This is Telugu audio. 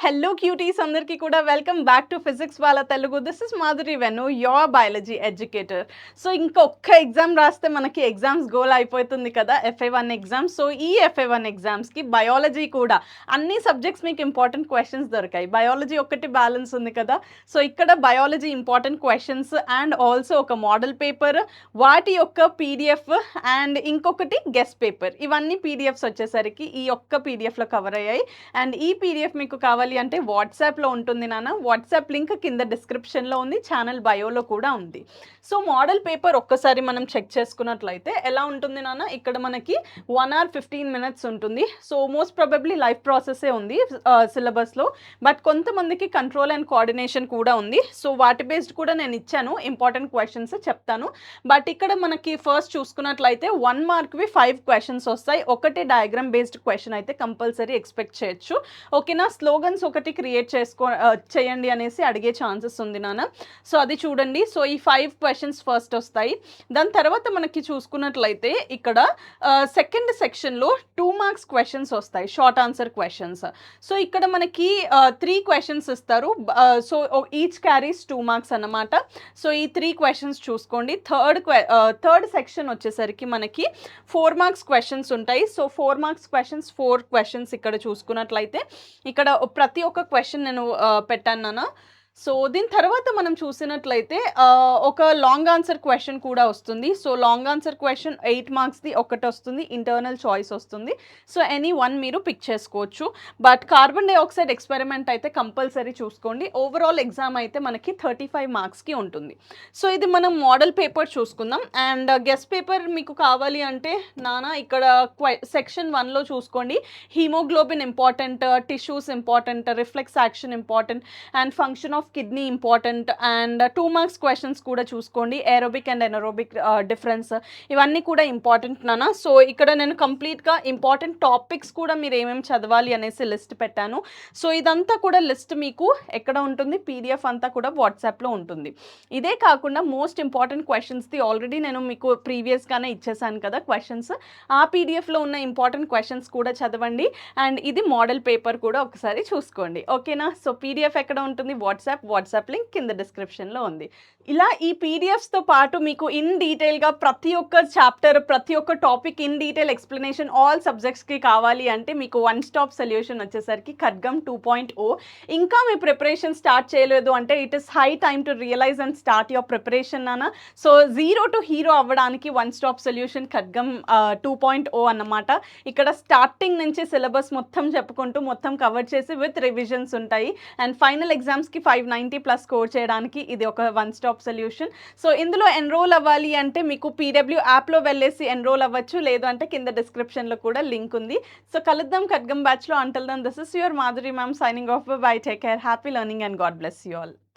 హలో క్యూటీస్ అందరికీ కూడా వెల్కమ్ బ్యాక్ టు ఫిజిక్స్ వాళ్ళ తెలుగు. దిస్ ఇస్ మాధురి వెను, యోర్ బయాలజీ ఎడ్యుకేటర్. సో ఇంకొక ఎగ్జామ్ రాస్తే మనకి ఎగ్జామ్స్ గోల్ అయిపోతుంది కదా, FA1 ఎగ్జామ్స్. సో ఈ FA1 ఎగ్జామ్స్కి బయాలజీ కూడా అన్ని సబ్జెక్ట్స్ మీకు ఇంపార్టెంట్ క్వశ్చన్స్ దొరికాయి. బయాలజీ ఒకటి బ్యాలెన్స్ ఉంది కదా. సో ఇక్కడ biology important questions and also ఒక మోడల్ పేపర్, వాటి యొక్క PDF అండ్ ఇంకొకటి గెస్ట్ పేపర్. ఇవన్నీ PDFs వచ్చేసరికి ఈ ఒక్క PDFలో కవర్ అయ్యాయి. అండ్ ఈ PDF మీకు కావాలి అంటే వాట్సాప్లో ఉంటుంది నాన్న. వాట్సాప్ లింక్ కింద డిస్క్రిప్షన్లో ఉంది, ఛానల్ బయోలో కూడా ఉంది. సో మోడల్ పేపర్ ఒక్కసారి మనం చెక్ చేసుకున్నట్లయితే ఎలా ఉంటుంది నాన్న, ఇక్కడ మనకి 1 hour 15 minutes ఉంటుంది. సో మోస్ట్ ప్రాబబ్లీ లైఫ్ ప్రాసెసే ఉంది సిలబస్లో, బట్ కొంతమందికి కంట్రోల్ అండ్ కోఆర్డినేషన్ కూడా ఉంది. సో వాటి బేస్డ్ కూడా నేను ఇచ్చాను, ఇంపార్టెంట్ క్వశ్చన్స్ చెప్తాను. బట్ ఇక్కడ మనకి ఫస్ట్ చూసుకున్నట్లయితే 1 markవి 5 questions వస్తాయి. ఒకటి డయాగ్రామ్ బేస్డ్ క్వశ్చన్ అయితే కంపల్సరీ ఎక్స్పెక్ట్ చేయొచ్చు. ఓకేనా, స్లోగన్స్ ఒకటి క్రియేట్ చేయండి అనేసి అడిగే ఛాన్సెస్ ఉంది నాన్న. సో అది చూడండి. సో ఈ 5 questions ఫస్ట్ వస్తాయి. దాని తర్వాత మనకి చూసుకున్నట్లయితే ఇక్కడ సెకండ్ సెక్షన్లో 2 marks questions వస్తాయి, షార్ట్ ఆన్సర్ క్వశ్చన్స్. సో ఇక్కడ మనకి 3 questions ఇస్తారు. సో ఈచ్ క్యారీస్ 2 marks అన్నమాట. సో ఈ 3 questions చూసుకోండి. థర్డ్ సెక్షన్ వచ్చేసరికి మనకి 4 marks questions ఉంటాయి. సో 4 marks questions 4 questions ఇక్కడ చూసుకున్నట్లయితే ఇక్కడ ప్రతి ఒక్క క్వశ్చన్ నేను పెట్టాను నాన్న. సో దీని తర్వాత మనం చూసినట్లయితే ఒక లాంగ్ ఆన్సర్ క్వశ్చన్ కూడా వస్తుంది. సో లాంగ్ ఆన్సర్ క్వశ్చన్ 8 marksది ఒకటి వస్తుంది, ఇంటర్నల్ చాయిస్ వస్తుంది. సో ఎనీ వన్ మీరు పిక్ చేసుకోవచ్చు. బట్ కార్బన్ డైఆక్సైడ్ ఎక్స్పెరిమెంట్ అయితే కంపల్సరీ చూసుకోండి. ఓవరాల్ ఎగ్జామ్ అయితే మనకి 35 marksకి ఉంటుంది. సో ఇది మనం మోడల్ పేపర్ చూసుకుందాం. అండ్ గెస్ట్ పేపర్ మీకు కావాలి అంటే నాన్న ఇక్కడ సెక్షన్ 1లో చూసుకోండి. Haemoglobin important, tissues important, reflex action important and function of kidney important. And 2 marks questions కూడా చూసుకోండి. ఏరోబిక్ అండ్ ఎనరోబిక్ డిఫరెన్స్ ఇవన్నీ కూడా ఇంపార్టెంట్ నాన్న. సో ఇక్కడ నేను కంప్లీట్గా ఇంపార్టెంట్ టాపిక్స్ కూడా మీరు ఏమేమి చదవాలి అనేసి లిస్ట్ పెట్టాను. సో ఇదంతా కూడా లిస్ట్ మీకు ఎక్కడ ఉంటుంది, PDF అంతా కూడా వాట్సాప్లో ఉంటుంది. ఇదే కాకుండా మోస్ట్ ఇంపార్టెంట్ క్వశ్చన్స్ది ఆల్రెడీ నేను మీకు ప్రీవియస్గానే ఇచ్చేసాను కదా క్వశ్చన్స్. ఆ PDFలో ఉన్న ఇంపార్టెంట్ క్వశ్చన్స్ కూడా చదవండి. అండ్ ఇది మోడల్ పేపర్ కూడా ఒకసారి చూసుకోండి. ఓకేనా. సో PDF ఎక్కడ ఉంటుంది, వాట్సాప్ లింక్ కింద డిస్క్రిప్షన్లో ఉంది. ఇలా ఈ PDFస్తో పాటు మీకు ఇన్ డీటెయిల్గా ప్రతి ఒక్క చాప్టర్, ప్రతి ఒక్క topic in detail explanation all సబ్జెక్ట్స్కి కావాలి అంటే మీకు వన్ స్టాప్ సొల్యూషన్ వచ్చేసరికి ఖడ్గం 2.0. ఇంకా మీ ప్రిపరేషన్ స్టార్ట్ చేయలేదు అంటే it is high time to realize and start your preparation నాన్న. సో 0 to hero అవ్వడానికి వన్ స్టాప్ సొల్యూషన్ ఖడ్గం 2.0 అన్నమాట. ఇక్కడ స్టార్టింగ్ నుంచి సిలబస్ మొత్తం చెప్పుకుంటూ మొత్తం కవర్ చేసి విత్ రివిజన్స్ ఉంటాయి. అండ్ ఫైనల్ ఎగ్జామ్స్కి 590+ స్కోర్ చేయడానికి ఇది ఒక వన్ స్టాప్ సొల్యూషన్. సో ఇందులో ఎన్రోల్ అవ్వాలి అంటే మీకు PW యాప్లో వెళ్ళేసి ఎన్రోల్ అవ్వచ్చు, లేదు అంటే కింద డిస్క్రిప్షన్లో కూడా లింక్ ఉంది. సో కలుద్దాం ఖడ్గం బ్యాచ్లో. Until then this is your Madhuri ma'am signing off. Bye, take care, happy learning and God bless you all.